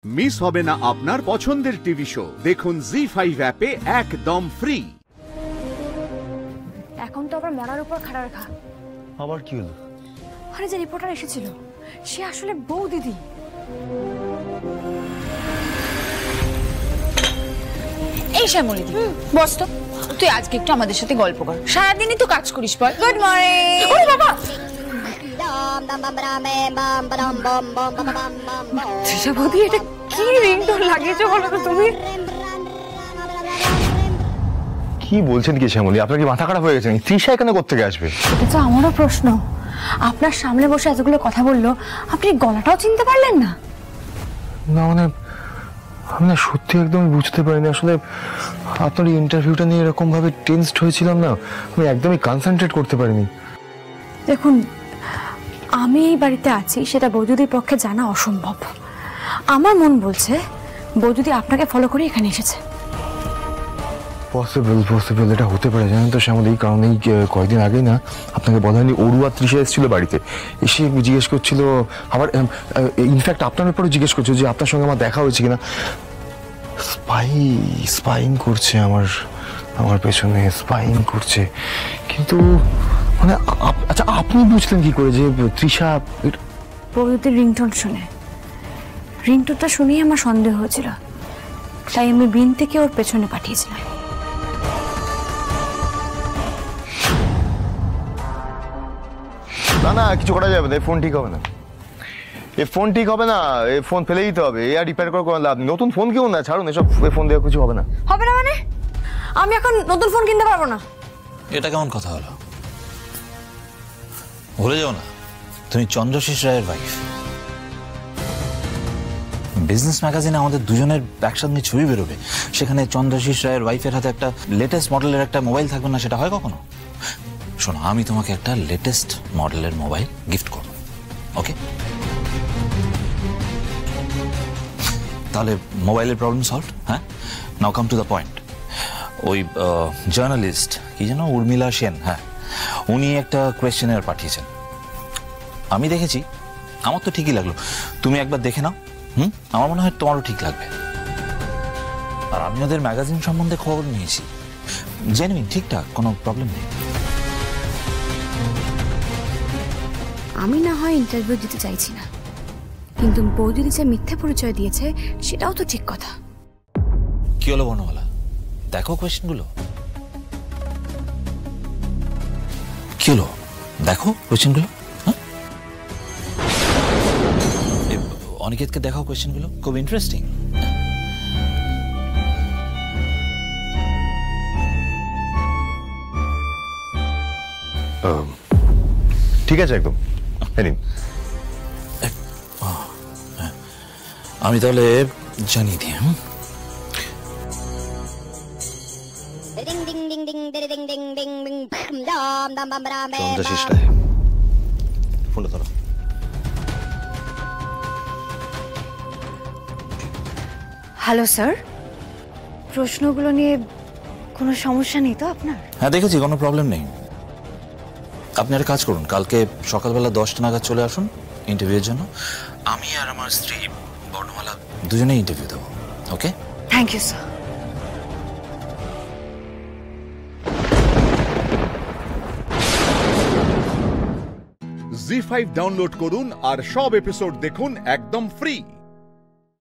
Miss হবে না আপনার পছন্দের টিভি শো। দেখুন জি5 অ্যাপে একদম ফ্রি। এখন তো আবার মরার উপর খাড়া রাখা। আবার কি হলো? আরে যে রিপোর্টার এসেছিল সে আসলে বউ দিদি। এই শ্যামলী দি, বস তো। তুই আজকে একটু আমাদের সাথে গল্প কর, সারাদিনই তো কাজ করিস। বল। Good morning. ওরে বাবা, তৃষা বৌদি, এটা কি রিংটোন লাগিয়েছো বলো তো তুমি? কি বলছেন কি শ্যামলী? আপনার কি মাথা খারাপ হয়ে গেছে? তৃষা এখানে কোত্থেকে আসবে? এটা তো আমারও প্রশ্ন। আপনার সামনে বসে এতগুলো কথা বললো, আপনি গলাটাও চিনতে পারলেন না? না মানে আমি না সত্যি একদমই বুঝতে পারিনি। আসলে আপনার এই ইন্টারভিউটা নিয়ে এরকম ভাবে টেনসড হয়েছিলাম না, আমি একদমই কনসেন্ট্রেট করতে পারিনি। দেখুন, আমি এই বাড়িতে আছি সেটা বৌদির পক্ষে জানা অসম্ভব। আমার মন বলছে বৌদি আপনাকে ফলো করে এখানে এসেছে। পসিবল এটা হতে পারে, জানেন তো শ্যামলী, কারণ এই কয়েকদিন আগেই না আপনাকে বলা হয়নি অরুয়া তৃষা এসেছিল বাড়িতে, এসে জিজ্ঞেস করছিল, আবার ইনফ্যাক্ট আপনার ব্যাপারে জিজ্ঞেস করছিল যে আপনার সঙ্গে আমার দেখা হয়েছে কিনা। স্পাইং করছে আমার পেছনে, স্পাইং করছে। কিন্তু মানে আচ্ছা, আপনি বুঝলেন কি করে যে তৃষা? বৌদির রিংটোন শুনে, রিংটোনটা শুনেই আমার সন্দেহ হয়েছিল, তাই আমি বিন থেকে ওর পেছনে পাঠিয়েছিলাম। না কিছু করা যাবে না, এই ফোন ঠিক হবে না, এই ফোন ঠিক হবে না, এই ফোন ফেলে দিতে হবে। আর রিপেয়ার করে কোনো লাভ নেই, নতুন ফোন কেউ না, ছাড়ুন এসব, এই ফোন দিয়ে কিছু হবে না। হবে না মানে? আমি এখন নতুন ফোন কিনতে পারবো না? এটা কেমন কথা হলো? ভুলে যাও না, তুমি চন্দ্রশেষ রায়ের ওয়াইফ। বিজনেস ম্যাগাজিনে আমাদের দুজনের একসাথে নিয়ে ছবি বেরোবে, সেখানে চন্দ্রশেষ রায়ের ওয়াইফের হাতে একটা লেটেস্ট মডেলের একটা মোবাইল থাকবে না? সেটা হয় কখনো? শোনো, আমি তোমাকে একটা লেটেস্ট মডেলের মোবাইল গিফট করব, ওকে? তাহলে মোবাইলের প্রবলেম সলভ। হ্যাঁ, নাও কাম টু দ্য পয়েন্ট। ওই জার্নালিস্ট কি যেন, উর্মিলা সেন, হ্যাঁ, উনি একটা কোয়েশ্চেনার পাঠিয়েছেন। আমি দেখেছি, আমার তো ঠিকই লাগলো। তুমি একবার দেখে নাও, আমার মনে হয় তোমারও ঠিক লাগবে। আর আমি ওদের ম্যাগাজিন সম্বন্ধে খবর নিয়েছি, জেনুইন, ঠিকঠাক, কোনো প্রবলেম নেই। আমি না হয় ইন্টারভিউ দিতে চাইছি না, কিন্তু বৌদি যে মিথ্যে পরিচয় দিয়েছে সেটাও তো ঠিক কথা। কি হলো বর্ণমালা, দেখো কোয়েশ্চেনগুলো। কি হলো, দেখো কোয়েশ্চেনগুলো। অনিকেতকে দেখাও কোয়েশ্চেনগুলো, খুব ইন্টারেস্টিং। ঠিক আছে, একদম। আমি তাহলে জানিয়ে দিই। চন্দ্রশেষ রায়, ফোনটা ধরো। হ্যালো স্যার, প্রশ্নগুলো নিয়ে কোনো সমস্যা নেই তো আপনার? হ্যাঁ, দেখেছি, কোনো প্রবলেম নেই। আপনি একটা কাজ করুন, কালকে সকালবেলা 10টা নাগাদ চলে আসুন ইন্টারভিউর জন্য। আমি আর আমার স্ত্রী বর্ণমালা দুজনেই ইন্টারভিউ দেবো, okay? Thank you sir. Zee five download করুন আর সব এপিসোড দেখুন একদম ফ্রি।